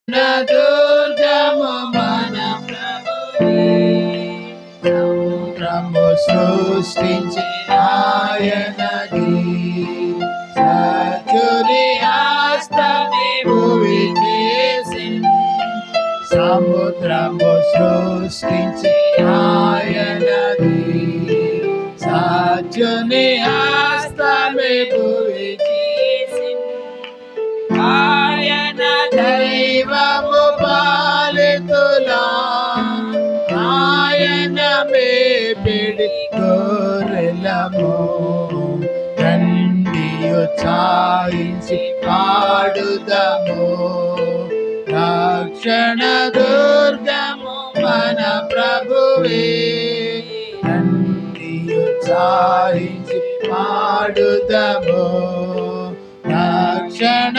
దుర్గము మన ప్రభువే. సముద్రము సృష్టించి ఆయనది, సత్యుని హస్తమే భువి చేసింది. సముద్రము సృష్టించి ఆయనది, సత్యుని హస్తమే భువి చేసింది. ఆయన దైవము పాలితులా, ఆయన మేపిడి గొర్రెలము. రండియు చాయించి పాడుదము, రక్షణ దుర్గము మన ప్రభువే. రండియు చాయించి పాడుదము, రక్షణ